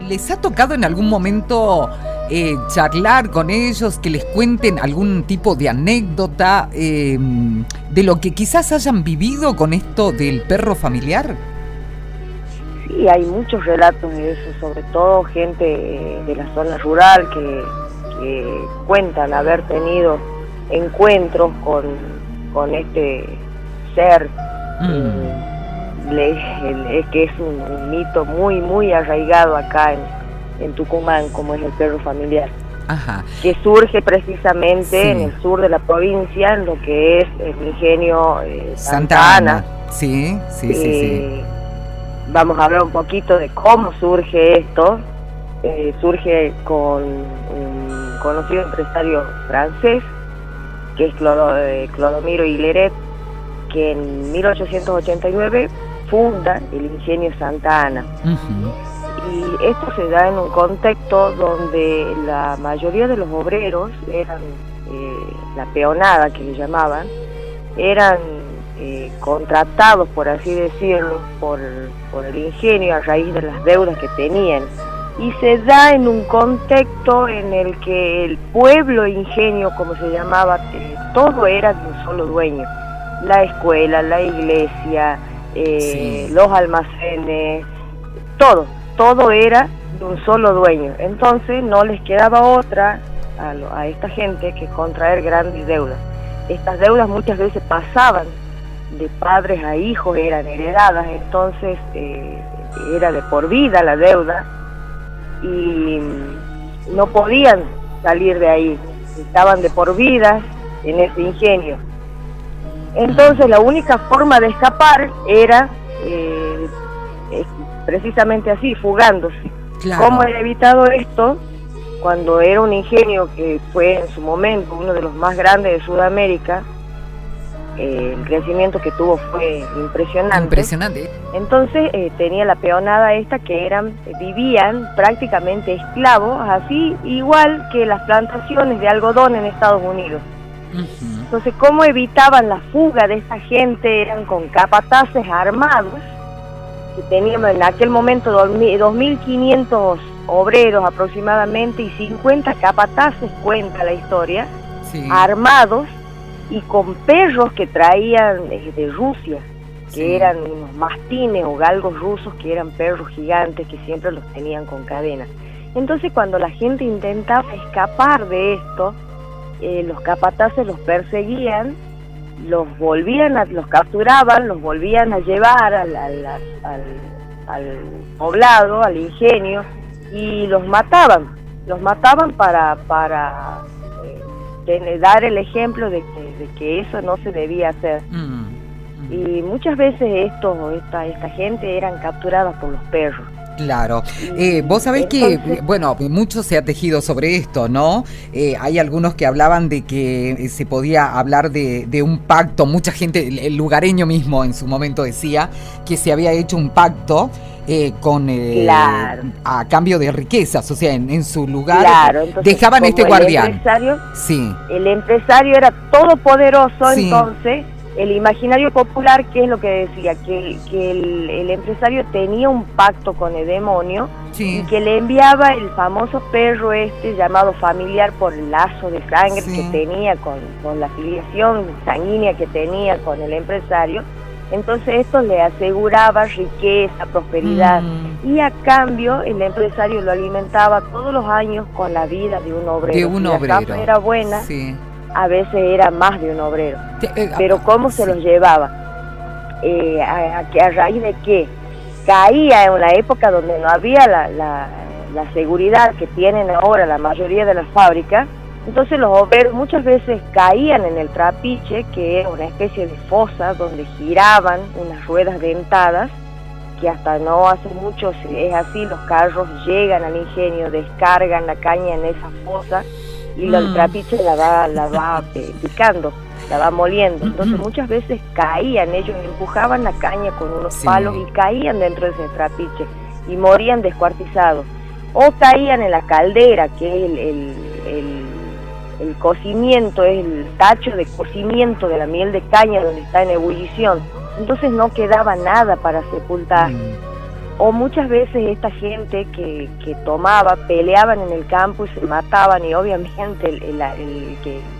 ¿les ha tocado en algún momento charlar con ellos, que les cuenten algún tipo de anécdota de lo que quizás hayan vivido con esto del perro familiar? Sí, hay muchos relatos de eso, sobre todo gente de la zona rural que cuentan haber tenido encuentros con este ser. Es que es un mito muy muy arraigado acá en Tucumán, como es el perro familiar. Ajá. Que surge precisamente en el sur de la provincia, en lo que es el ingenio Santa Ana. Sí. Vamos a hablar un poquito de cómo surge esto. Surge con un conocido empresario francés, que es Clodomiro Hilleret, que en 1889 funda el ingenio Santa Ana. Y esto se da en un contexto donde la mayoría de los obreros eran, la peonada que le llamaban, eran contratados, por así decirlo, por el ingenio a raíz de las deudas que tenían. Y se da en un contexto en el que el pueblo ingenio, como se llamaba, todo era de un solo dueño. La escuela, la iglesia, los almacenes, todo era de un solo dueño. Entonces no les quedaba otra a esta gente que contraer grandes deudas. Estas deudas muchas veces pasaban de padres a hijos, eran heredadas, entonces era de por vida la deuda y no podían salir de ahí, estaban de por vida en ese ingenio. Entonces la única forma de escapar era precisamente así, fugándose. Claro. ¿Cómo era evitado esto? Cuando era un ingenio que fue en su momento uno de los más grandes de Sudamérica, el crecimiento que tuvo fue impresionante. Entonces tenía la peonada esta que vivían prácticamente esclavos, así igual que las plantaciones de algodón en Estados Unidos. Entonces, ¿cómo evitaban la fuga de esa gente? Eran con capataces armados, que teníamos en aquel momento 2.500 obreros aproximadamente y 50 capataces, cuenta la historia, armados y con perros que traían de Rusia, que eran unos mastines o galgos rusos, que eran perros gigantes que siempre los tenían con cadenas. Entonces, cuando la gente intentaba escapar de esto, los capataces los perseguían, los capturaban, los volvían a llevar al poblado, al ingenio, y los mataban para dar el ejemplo de que eso no se debía hacer. Y muchas veces esta gente eran capturadas por los perros. Claro. Vos sabés que, bueno, mucho se ha tejido sobre esto, ¿no? Hay algunos que hablaban de que se podía hablar de un pacto. Mucha gente, el lugareño mismo en su momento decía que se había hecho un pacto a cambio de riquezas, o sea, en su lugar dejaban este guardián. El empresario era todopoderoso, entonces el imaginario popular, ¿qué es lo que decía? Que el empresario tenía un pacto con el demonio y que le enviaba el famoso perro llamado familiar por el lazo de sangre que tenía con la filiación sanguínea que tenía con el empresario. Entonces esto le aseguraba riqueza, prosperidad, y a cambio el empresario lo alimentaba todos los años con la vida de un obrero. Si la capa era buena, a veces era más de un obrero. Pero ¿cómo se los llevaba? ¿A raíz de qué? Caía en una época donde no había la seguridad que tienen ahora la mayoría de las fábricas. Entonces los obreros muchas veces caían en el trapiche, que era una especie de fosa donde giraban unas ruedas dentadas, que hasta no hace mucho es así, los carros llegan al ingenio, descargan la caña en esa fosa y el trapiche la va picando, la va moliendo. Entonces muchas veces caían, ellos empujaban la caña con unos palos y caían dentro de ese trapiche y morían descuartizados. O caían en la caldera, que es el cocimiento, es el tacho de cocimiento de la miel de caña donde está en ebullición. Entonces no quedaba nada para sepultar. o muchas veces esta gente que tomaba, peleaban en el campo y se mataban, y obviamente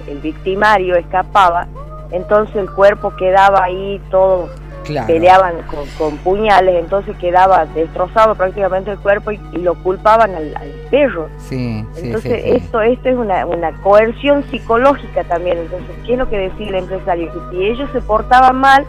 el victimario escapaba, entonces el cuerpo quedaba ahí todo, claro. Peleaban con puñales, entonces quedaba destrozado prácticamente el cuerpo y lo culpaban al perro. Sí, entonces sí, sí, esto es una coerción psicológica también. Entonces, ¿qué es lo que decía el empresario? Que si ellos se portaban mal,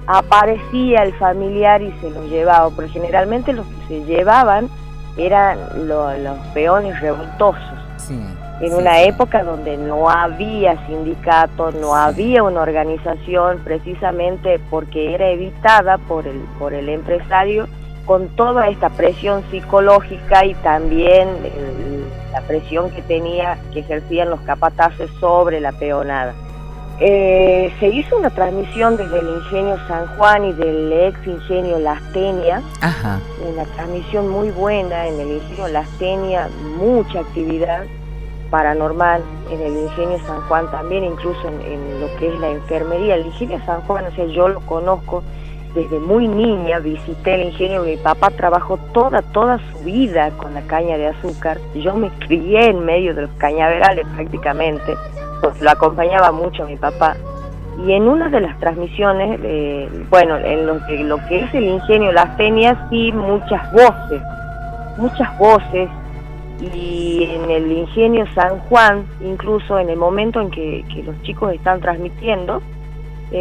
aparecía el familiar y se los llevaba, porque generalmente los que se llevaban eran los peones revoltosos. Sí, en una época donde no había sindicato, no había una organización, precisamente porque era evitada por el empresario, con toda esta presión psicológica y también la presión que ejercían los capataces sobre la peonada. Se hizo una transmisión desde el Ingenio San Juan y del ex Ingenio Las Tenias. Ajá. Una transmisión muy buena en el Ingenio Las Tenias, mucha actividad paranormal, en el Ingenio San Juan también, incluso en lo que es la enfermería. El Ingenio San Juan, o sea, yo lo conozco desde muy niña, visité el ingenio, mi papá trabajó toda su vida con la caña de azúcar, yo me crié en medio de los cañaverales prácticamente, pues lo acompañaba mucho mi papá, y en una de las transmisiones, en lo que es el Ingenio Las Tenias, sí, muchas voces, y en el Ingenio San Juan, incluso en el momento en que los chicos están transmitiendo,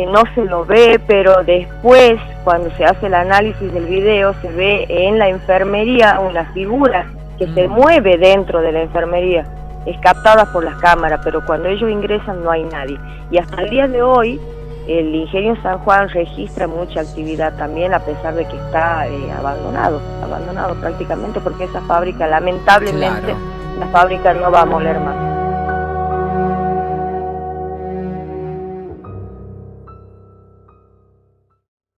no se lo ve, pero después, cuando se hace el análisis del video, se ve en la enfermería una figura que se mueve dentro de la enfermería, es captada por las cámaras, pero cuando ellos ingresan no hay nadie. Y hasta el día de hoy, el Ingenio San Juan registra mucha actividad también, a pesar de que está abandonado prácticamente, porque esa fábrica, lamentablemente, la fábrica no va a moler más.